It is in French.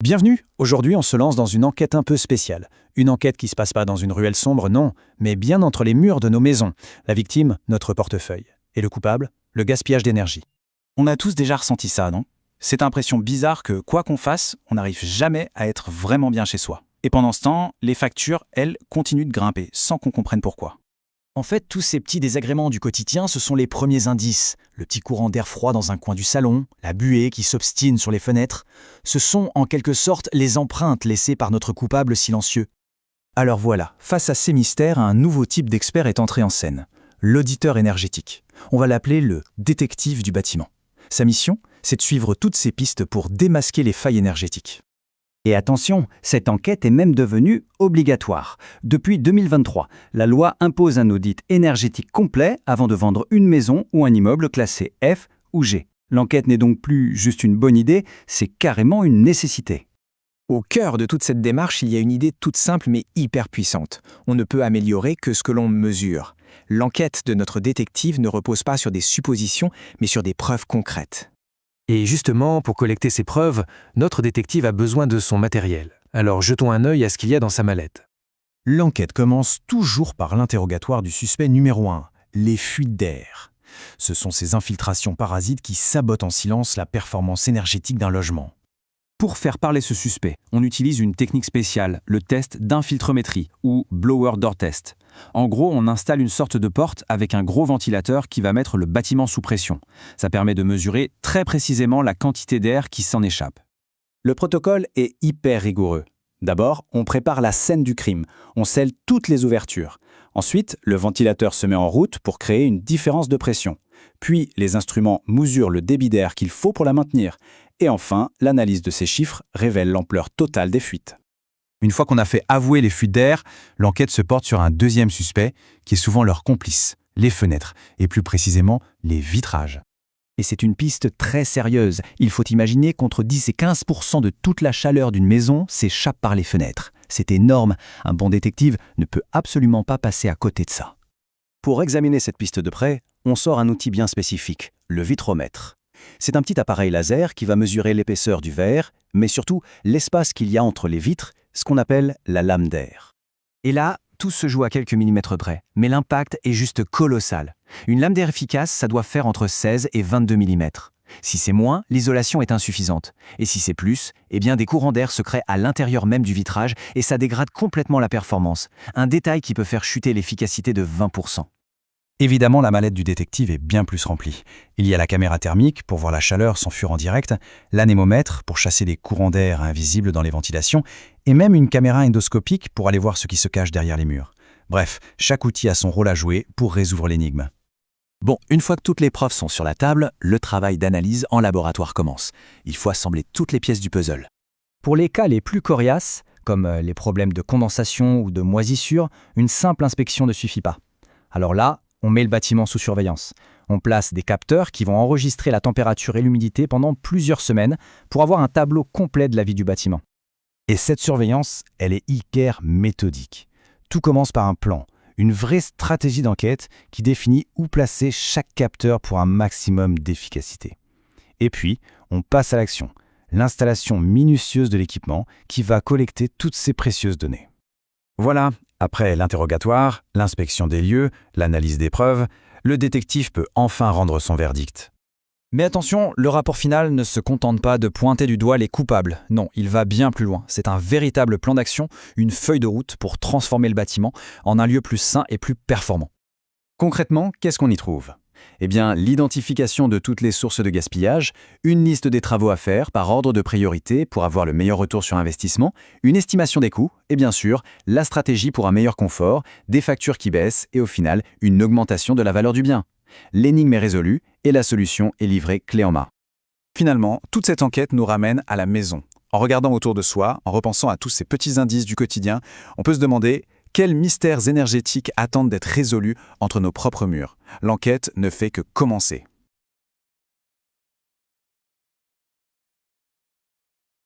Bienvenue. Aujourd'hui, on se lance dans une enquête un peu spéciale. Une enquête qui se passe pas dans une ruelle sombre, non, mais bien entre les murs de nos maisons. La victime, notre portefeuille. Et le coupable, le gaspillage d'énergie. On a tous déjà ressenti ça, non? Cette impression bizarre que, quoi qu'on fasse, on n'arrive jamais à être vraiment bien chez soi. Et pendant ce temps, les factures, elles, continuent de grimper, sans qu'on comprenne pourquoi. En fait, tous ces petits désagréments du quotidien, ce sont les premiers indices. Le petit courant d'air froid dans un coin du salon, la buée qui s'obstine sur les fenêtres. Ce sont, en quelque sorte, les empreintes laissées par notre coupable silencieux. Alors voilà, face à ces mystères, un nouveau type d'expert est entré en scène. L'auditeur énergétique. On va l'appeler le détective du bâtiment. Sa mission, c'est de suivre toutes ces pistes pour démasquer les failles énergétiques. Et attention, cette enquête est même devenue obligatoire. Depuis 2023, la loi impose un audit énergétique complet avant de vendre une maison ou un immeuble classé F ou G. L'enquête n'est donc plus juste une bonne idée, c'est carrément une nécessité. Au cœur de toute cette démarche, il y a une idée toute simple mais hyper puissante. On ne peut améliorer que ce que l'on mesure. L'enquête de notre détective ne repose pas sur des suppositions, mais sur des preuves concrètes. Et justement, pour collecter ces preuves, notre détective a besoin de son matériel. Alors jetons un œil à ce qu'il y a dans sa mallette. L'enquête commence toujours par l'interrogatoire du suspect numéro 1, les fuites d'air. Ce sont ces infiltrations parasites qui sabotent en silence la performance énergétique d'un logement. Pour faire parler ce suspect, on utilise une technique spéciale, le test d'infiltrométrie, ou blower door test. En gros, on installe une sorte de porte avec un gros ventilateur qui va mettre le bâtiment sous pression. Ça permet de mesurer très précisément la quantité d'air qui s'en échappe. Le protocole est hyper rigoureux. D'abord, on prépare la scène du crime. On scelle toutes les ouvertures. Ensuite, le ventilateur se met en route pour créer une différence de pression. Puis, les instruments mesurent le débit d'air qu'il faut pour la maintenir. Et enfin, l'analyse de ces chiffres révèle l'ampleur totale des fuites. Une fois qu'on a fait avouer les fuites d'air, l'enquête se porte sur un deuxième suspect, qui est souvent leur complice, les fenêtres, et plus précisément les vitrages. Et c'est une piste très sérieuse. Il faut imaginer qu'entre 10 et 15% de toute la chaleur d'une maison s'échappe par les fenêtres. C'est énorme. Un bon détective ne peut absolument pas passer à côté de ça. Pour examiner cette piste de près, on sort un outil bien spécifique, le vitromètre. C'est un petit appareil laser qui va mesurer l'épaisseur du verre, mais surtout l'espace qu'il y a entre les vitres, ce qu'on appelle la lame d'air. Et là, tout se joue à quelques millimètres près, mais l'impact est juste colossal. Une lame d'air efficace, ça doit faire entre 16 et 22 mm. Si c'est moins, l'isolation est insuffisante. Et si c'est plus, eh bien des courants d'air se créent à l'intérieur même du vitrage et ça dégrade complètement la performance. Un détail qui peut faire chuter l'efficacité de 20%. Évidemment, la mallette du détective est bien plus remplie. Il y a la caméra thermique pour voir la chaleur s'enfuir en direct, l'anémomètre pour chasser les courants d'air invisibles dans les ventilations, et même une caméra endoscopique pour aller voir ce qui se cache derrière les murs. Bref, chaque outil a son rôle à jouer pour résoudre l'énigme. Bon, une fois que toutes les preuves sont sur la table, le travail d'analyse en laboratoire commence. Il faut assembler toutes les pièces du puzzle. Pour les cas les plus coriaces, comme les problèmes de condensation ou de moisissure, une simple inspection ne suffit pas. Alors là, on met le bâtiment sous surveillance. On place des capteurs qui vont enregistrer la température et l'humidité pendant plusieurs semaines pour avoir un tableau complet de la vie du bâtiment. Et cette surveillance, elle est hyper méthodique. Tout commence par un plan, une vraie stratégie d'enquête qui définit où placer chaque capteur pour un maximum d'efficacité. Et puis, on passe à l'action, l'installation minutieuse de l'équipement qui va collecter toutes ces précieuses données. Voilà, après l'interrogatoire, l'inspection des lieux, l'analyse des preuves, le détective peut enfin rendre son verdict. Mais attention, le rapport final ne se contente pas de pointer du doigt les coupables. Non, il va bien plus loin. C'est un véritable plan d'action, une feuille de route pour transformer le bâtiment en un lieu plus sain et plus performant. Concrètement, qu'est-ce qu'on y trouve ? Eh bien, l'identification de toutes les sources de gaspillage, une liste des travaux à faire par ordre de priorité pour avoir le meilleur retour sur investissement, une estimation des coûts et bien sûr, la stratégie pour un meilleur confort, des factures qui baissent et au final, une augmentation de la valeur du bien. L'énigme est résolue et la solution est livrée clé en main. Finalement, toute cette enquête nous ramène à la maison. En regardant autour de soi, en repensant à tous ces petits indices du quotidien, on peut se demander quels mystères énergétiques attendent d'être résolus entre nos propres murs. L'enquête ne fait que commencer.